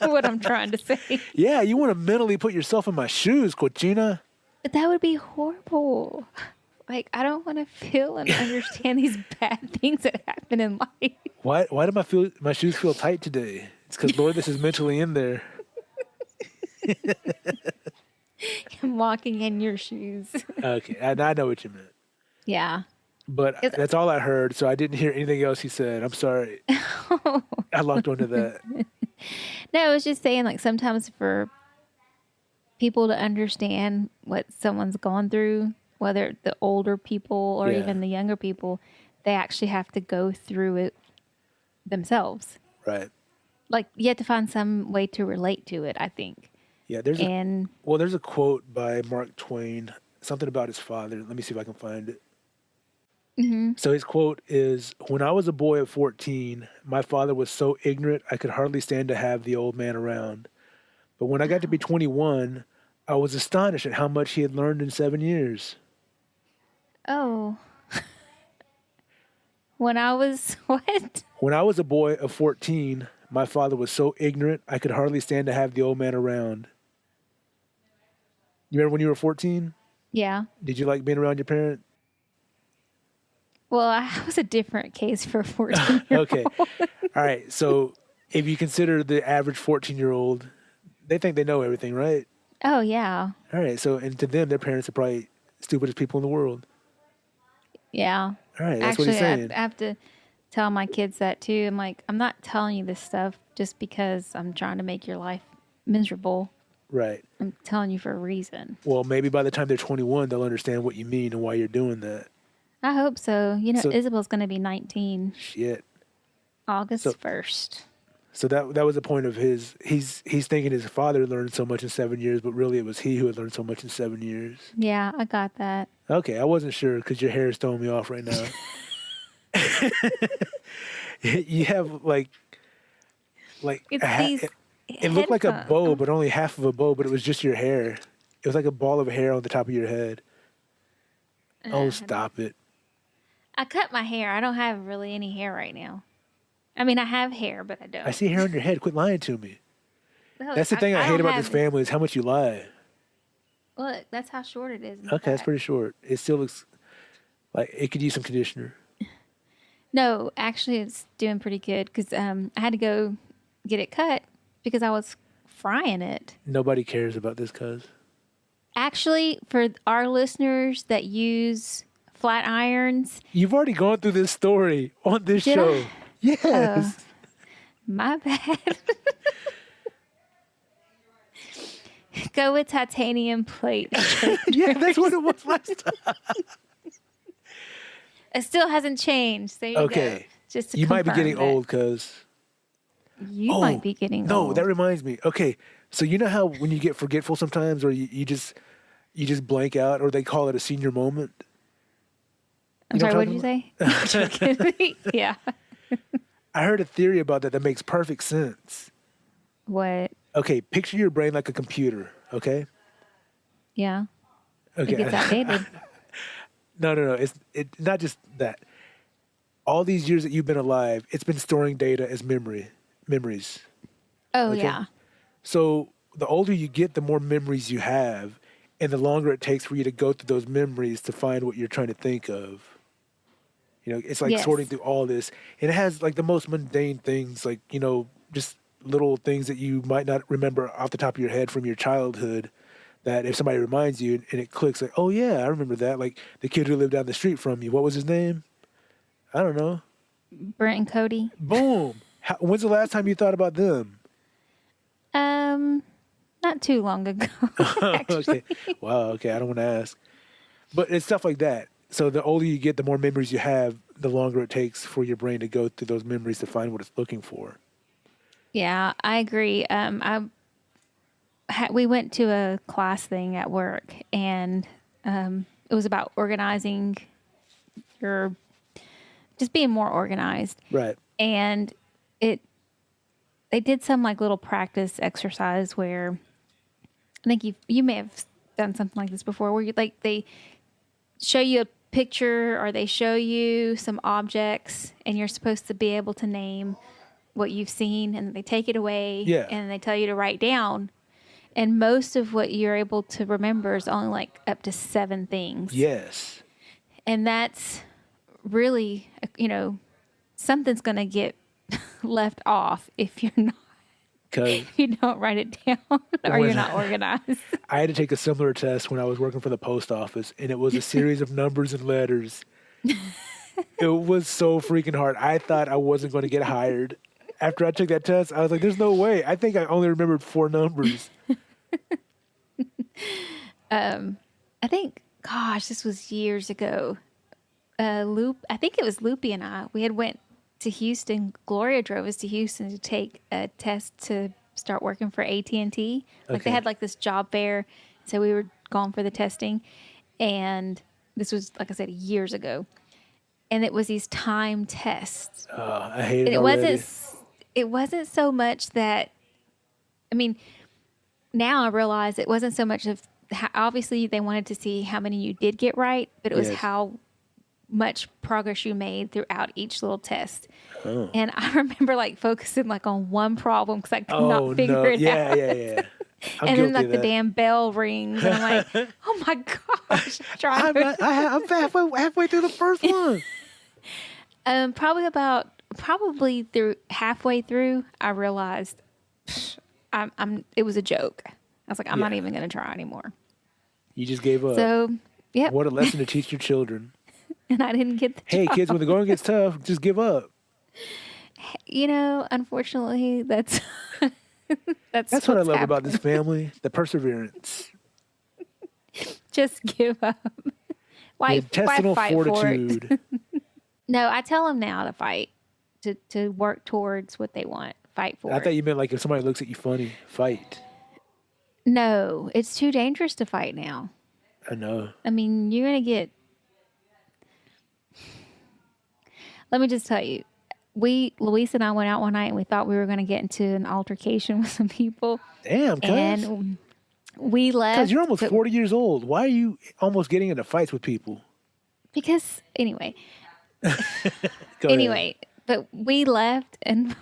what I'm trying to say. Yeah, you want to mentally put yourself in my shoes, Cochina. But that would be horrible. Like, I don't want to feel and understand these bad things that happen in life. Why do my shoes feel tight today? It's because Lourdes is mentally in there. I'm walking in your shoes. Okay, I know what you meant. Yeah. But that's all I heard, so I didn't hear anything else he said. I'm sorry. I locked onto that. No, I was just saying, like, sometimes for people to understand what someone's gone through, whether the older people or even the younger people, they actually have to go through it themselves. Right. Like, you have to find some way to relate to it, I think. Yeah, there's a quote by Mark Twain, something about his father. Let me see if I can find it. Mm-hmm. So his quote is, "When I was a boy of 14, my father was so ignorant I could hardly stand to have the old man around. But when I got to be 21, I was astonished at how much he had learned in 7 years." Oh. When I was what? When I was a boy of 14, my father was so ignorant I could hardly stand to have the old man around. You remember when you were 14? Yeah. Did you like being around your parent? Well, I was a different case for a 14-year-old. Okay. All right. So if you consider the average 14-year-old, they think they know everything, right? Oh, yeah. All right. So, and to them, their parents are probably stupidest people in the world. Yeah. All right. That's Actually, what he's saying. I have to tell my kids that too. I'm like, I'm not telling you this stuff just because I'm trying to make your life miserable. Right. I'm telling you for a reason. Well, maybe by the time they're 21, they'll understand what you mean and why you're doing that. I hope so. You know, So- Isabel's going to be 19 Shit. August 1st. So that was the point of his. He's thinking his father learned so much in 7 years, but really it was he who had learned so much in 7 years. Yeah, I got that. Okay, I wasn't sure because your hair is throwing me off right now. You have like It's these it looked like a headphones. bow, but only half of a bow, but it was just your hair. It was like a ball of hair on the top of your head. Oh, stop it. I cut my hair. I don't have really any hair right now. I mean, I have hair, but I don't. I see hair on your head. Quit lying to me. Look, That's the thing I hate don't about have- this family is how much you lie. Look, that's how short it is. in the Okay, that's back. pretty short. It still looks like it could use some conditioner. No, actually, it's doing pretty good because I had to go get it cut because I was frying it. Nobody cares about this, cuz. Actually, for our listeners that use flat irons, You've already gone through this story on this Did show. I? Yes. my bad. Go with titanium plate. Yeah, that's what it was last time. It still hasn't changed. There you go. Okay. Just to You might be confirm getting that. old, cuz. You might be getting no, old. that reminds me. Okay, so you know how when you get forgetful sometimes, or you just blank out, or they call it a senior moment. I'm You know sorry, what what I'm did you say? Yeah. I heard a theory about that makes perfect sense. What? Okay, picture your brain like a computer. Okay. Yeah. Okay. It gets outdated. No. It's not just that. All these years that you've been alive, it's been storing data as memories. Oh, Okay. yeah. So the older you get, the more memories you have, and the longer it takes for you to go through those memories to find what you're trying to think of. You know, it's like Yes. sorting through all this. And it has like the most mundane things, like, you know, just little things that you might not remember off the top of your head from your childhood, that if somebody reminds you and it clicks, like, oh yeah, I remember that. Like the kid who lived down the street from you, what was his name? I don't know. Brent and Cody. Boom. When's the last time you thought about them? Not too long ago, actually. Okay. Wow. Okay. I don't want to ask, but it's stuff like that. So the older you get, the more memories you have, the longer it takes for your brain to go through those memories to find what it's looking for. Yeah, I agree. We went to a class thing at work, and it was about organizing your, just being more organized. Right. And they did some like little practice exercise where I think you may have done something like this before, where you like they show you a picture or they show you some objects, and you're supposed to be able to name what you've seen, and they take it away, Yeah. and they tell you to write down. And most of what you're able to remember is only like up to 7 things. Yes. And that's really, something's going to get left off if you're not, Because if you don't write it down or you're not organized. I had to take a similar test when I was working for the post office, and it was a series of numbers and letters. It was so freaking hard. I thought I wasn't going to get hired. After I took that test, I was like, there's no way. I think I only remembered 4 numbers. I think, gosh, this was years ago. I think it was Loopy and I. We had went to Houston. Gloria drove us to Houston to take a test to start working for AT&T. Like they Okay. had like this job fair, so we were going for the testing. And this was, like I said, years ago. And it was these time tests. I hate And it already. it wasn't so much that, I mean, now I realize it wasn't so much of how, obviously they wanted to see how many you did get right, but it was Yes. how much progress you made throughout each little test. Oh. And I remember like focusing like on one problem because I could Oh, not figure no. it Yeah, out. yeah, yeah. I'm And guilty then like of the that. damn bell rings, and I'm like, oh my gosh, I'm halfway through the first one. probably through halfway through, I realized it was a joke. I was like, I'm not Yeah. even going to try anymore. You just gave up. So, yep. What a lesson to teach your children. And I didn't get the Hey, job. kids, when the going gets tough, just give up. Unfortunately, that's That's what I what's love about this happening. family, the perseverance. Just give up. The Why intestinal fight for it? fortitude. No, I tell them now to fight, to work towards what they want. Fight for I it. thought you meant like if somebody looks at you funny, fight. No, it's too dangerous to fight now. I know. I mean, you're going to get... Let me just tell you. Luis and I went out one night and we thought we were going to get into an altercation with some people. Damn, cuz. And we left. Because you're almost but- 40 years old. Why are you almost getting into fights with people? Because, anyway. Go ahead. Anyway, but we left and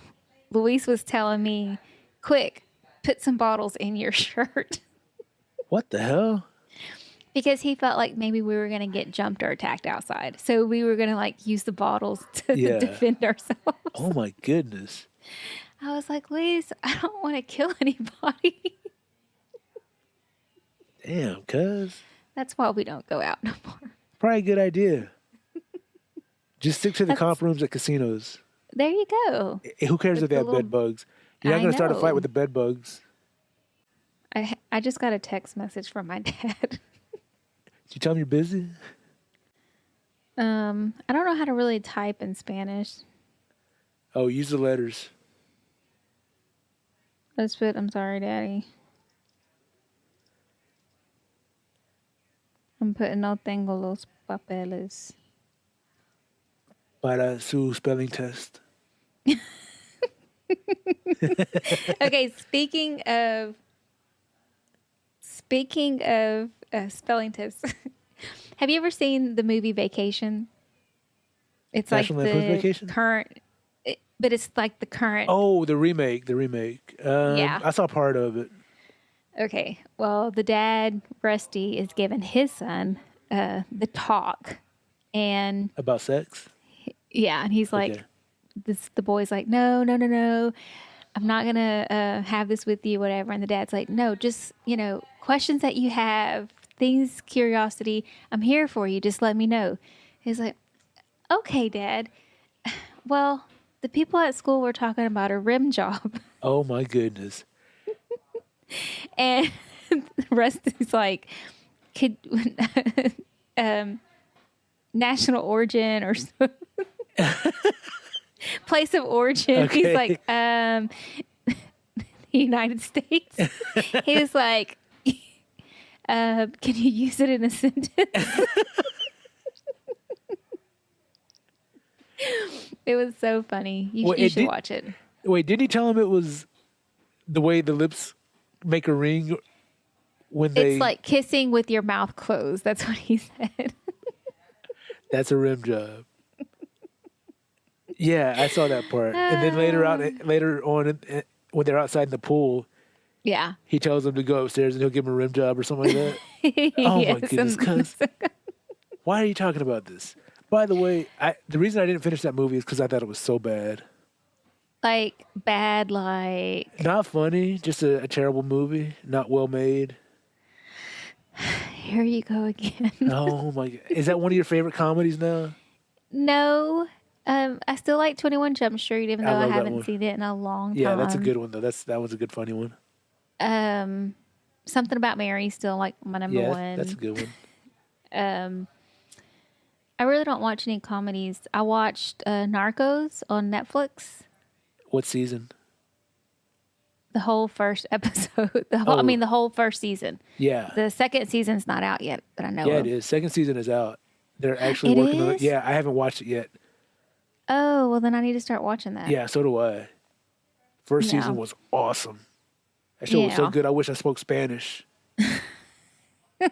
Luis was telling me, quick, put some bottles in your shirt. What the hell? Because he felt like maybe we were going to get jumped or attacked outside. So we were going to like use the bottles to Yeah. defend ourselves. Oh my goodness. I was like, Luis, I don't want to kill anybody. Damn, cuz. That's why we don't go out no more. Probably a good idea. Just stick to the comp rooms at casinos. There you go. Who cares With if they the have little- bed bugs? You're not I going to start a fight know. with the bed bugs. I just got a text message from my dad. Did you tell him you're busy? I don't know how to really type in Spanish. Oh, use the letters. Let's put, I'm sorry, Daddy. I'm putting no tengo los papeles. Para su spelling test. Okay, speaking of spelling tests, have you ever seen the movie Vacation? It's National like Lampoon's the Vacation? current, but it's like the current. Oh, the remake. Yeah. I saw part of it. Okay, well, the dad Rusty is giving his son the talk, and About sex? yeah, and he's like, Okay. the boy's like, no, I'm not gonna have this with you, whatever. And the dad's like, no, just questions that you have, things, curiosity. I'm here for you. Just let me know. He's like, okay, Dad. Well, the people at school were talking about a rim job. Oh my goodness. And Rusty's like, could national origin or place of origin. Okay. He's like, the United States. He was like, can you use it in a sentence? It was so funny. You should watch it. Wait, didn't he tell him it was the way the lips make a ring when they... It's like kissing with your mouth closed. That's what he said. That's a rim job. Yeah, I saw that part. And then later on, when they're outside in the pool, Yeah. he tells them to go upstairs and he'll give him a rim job or something like that. Oh my goodness, cuz. Why are you talking about this? By the way, the reason I didn't finish that movie is because I thought it was so bad. Like, bad, like... Not funny, just a terrible movie, not well made. Here you go again. Oh my God. Is that one of your favorite comedies now? No. I still like 21 Jump Street, even though I love that haven't one. seen it in a long time. Yeah, that's a good one though. That one's a good funny one. Something About Mary, still like my number one. That's a good one. I really don't watch any comedies. I watched Narcos on Netflix. What season? The whole first episode. The whole first season. Yeah. The second season's not out yet that I know Yeah, of. it is. Second season is out. They're actually It working on it. is? Yeah, I haven't watched it yet. Oh, well then I need to start watching that. Yeah, so do I. First Yeah. season was awesome. That show was so Yeah. good. I wish I spoke Spanish. Look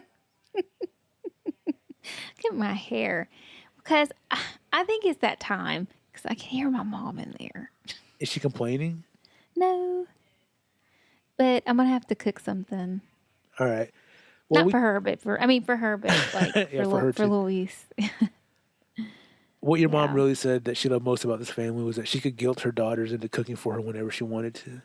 at my hair. Because I think it's that time. Because I can hear my mom in there. Is she complaining? No. But I'm going to have to cook something. All right. Well, Not for her, but for her, but like Yeah, for, for her for too. Louise. what your mom Yeah. really said that she loved most about this family was that she could guilt her daughters into cooking for her whenever she wanted to.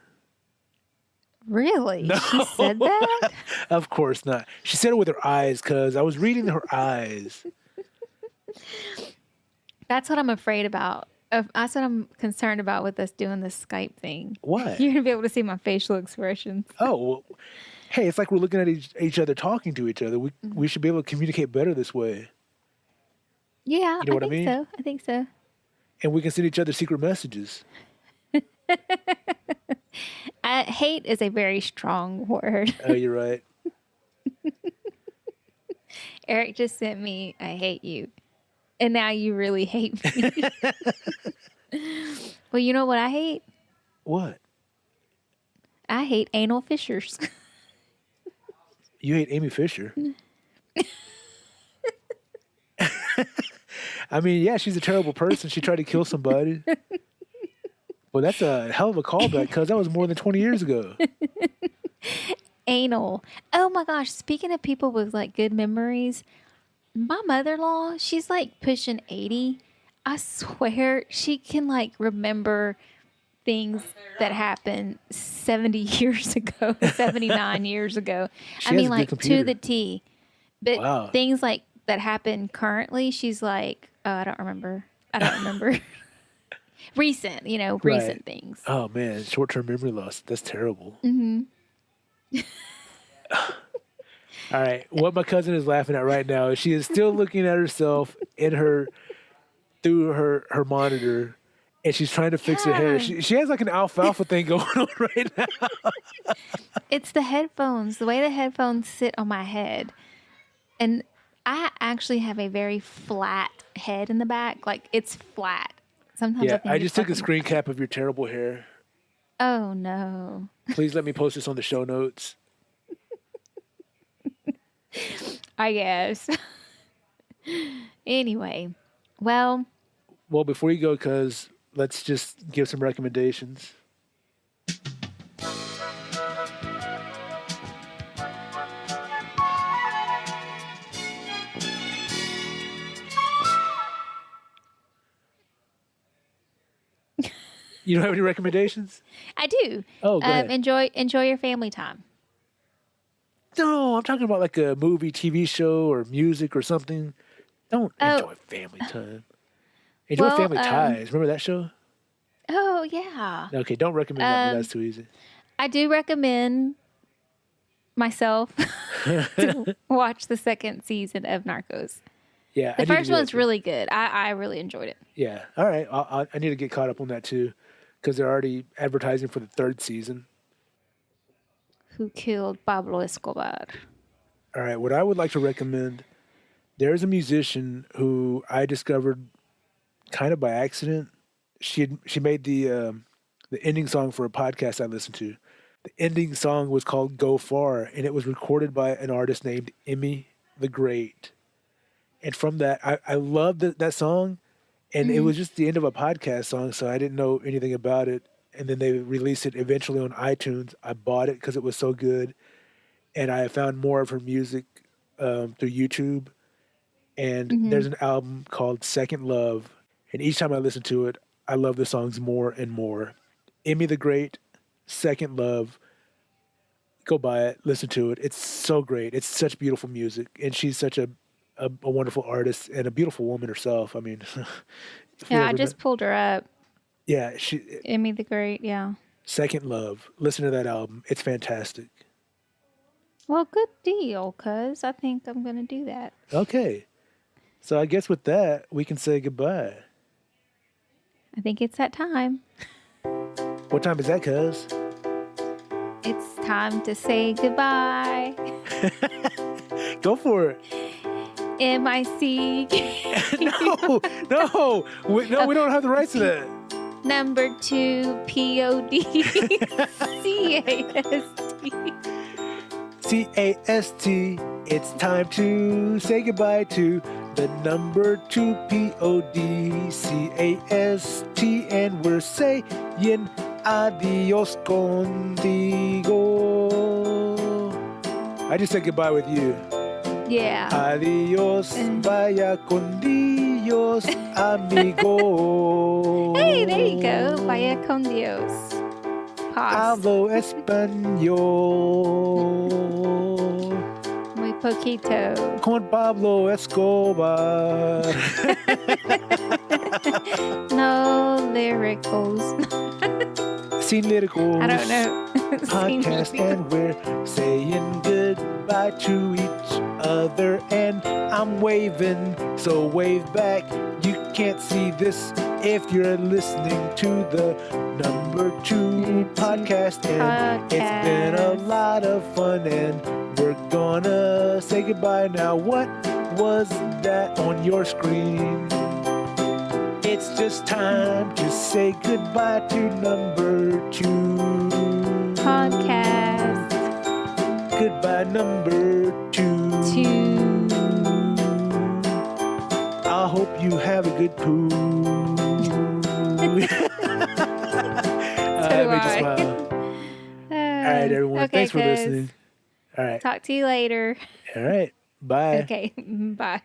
Really? No. She said that? Of course not. She said it with her eyes because I was reading her eyes. That's what I'm afraid about. That's what I'm concerned about with us doing this Skype thing. What? You're going to be able to see my facial expressions. Oh, well, hey, it's like we're looking at each other, talking to each other. We should be able to communicate better this way. Yeah, You know what I think mean? so. I think so. And we can send each other secret messages. Hate is a very strong word. Oh, you're right. Eric just sent me, I hate you. And now you really hate me. Well, you know what I hate? What? I hate anal fissures. You hate Amy Fisher. I mean, yeah, she's a terrible person. She tried to kill somebody. Well, that's a hell of a callback because that was more than 20 years ago. Anal. Oh my gosh. Speaking of people with like good memories, my mother-in-law, she's like pushing 80. I swear she can like remember things that happened 70 years ago, 79 years ago. She I has mean, a good like computer. to the T. But Wow. things like that happen currently, she's like, oh, I don't remember. Recent, recent Right. things. Oh, man. Short-term memory loss. That's terrible. Mm-hmm. All right. What my cousin is laughing at right now is she is still looking at herself through her monitor, and she's trying to fix her hair. Yeah. She has like an alfalfa thing going on right now. It's the headphones, the way the headphones sit on my head. And I actually have a very flat head in the back. Like, it's flat. Sometimes Yeah, think I it's just took a fucking- screen cap of your terrible hair. Oh, no. Please let me post this on the show notes. I guess. Anyway, well, Well, before you go, cuz, let's just give some recommendations. You don't have any recommendations? I do. Oh, go ahead. Enjoy your family time. No, I'm talking about like a movie, TV show, or music or something. Don't Oh. enjoy family time. Enjoy Well, Family Ties. Remember that show? Oh, yeah. Okay, don't recommend that. Um, That's too easy. I do recommend myself to watch the second season of Narcos. Yeah, The first one's really good. I really enjoyed it. Yeah, all right. I need to get caught up on that too, because they're already advertising for the third season. Who killed Pablo Escobar? All right, what I would like to recommend, there's a musician who I discovered kind of by accident. She made the ending song for a podcast I listened to. The ending song was called "Go Far," and it was recorded by an artist named Emmy the Great. And from that, I loved that song, and it was just the end of a podcast song, so I didn't know anything about it. And then they released it eventually on iTunes. I bought it because it was so good, and I found more of her music through YouTube. And there's an album called Second Love, and each time I listen to it, I love the songs more and more. Emmy the Great, Second Love. Go buy it, listen to it. It's so great. It's such beautiful music, and she's such a wonderful artist and a beautiful woman herself. I mean, Yeah, I just pulled her up. Yeah, Emmy the Great, yeah. Second Love. Listen to that album. It's fantastic. Well, good deal, cuz I think I'm going to do that. Okay. So I guess with that, we can say goodbye. I think it's that time. What time is that, cuz? It's time to say goodbye. Go for it. MIC. No, we don't have the rights to that. Number 2 POD CAST. It's time to say goodbye to the number 2 PODCAST, and we're saying adios contigo. I just said goodbye with you. Yeah. Adios, vaya con Dios, amigo. Hey, there you go. Vaya con Dios. Pause. Hablo español. Muy poquito. Con Pablo Escobar. No lyricals. Sin lyricals. I don't know. Podcast, and we're saying goodbye to each other, and I'm waving, so wave back. You can't see this if you're listening to the number 2 podcast, and it's been a lot of fun, and we're gonna say goodbye now. What was that on your screen? It's just time to say goodbye to number 2 podcast. Goodbye, number 2. I hope you have a good poo. That made you smile. All right, everyone. Okay, Thanks for listening. All right. Talk to you later. All right. Bye. Okay. Bye.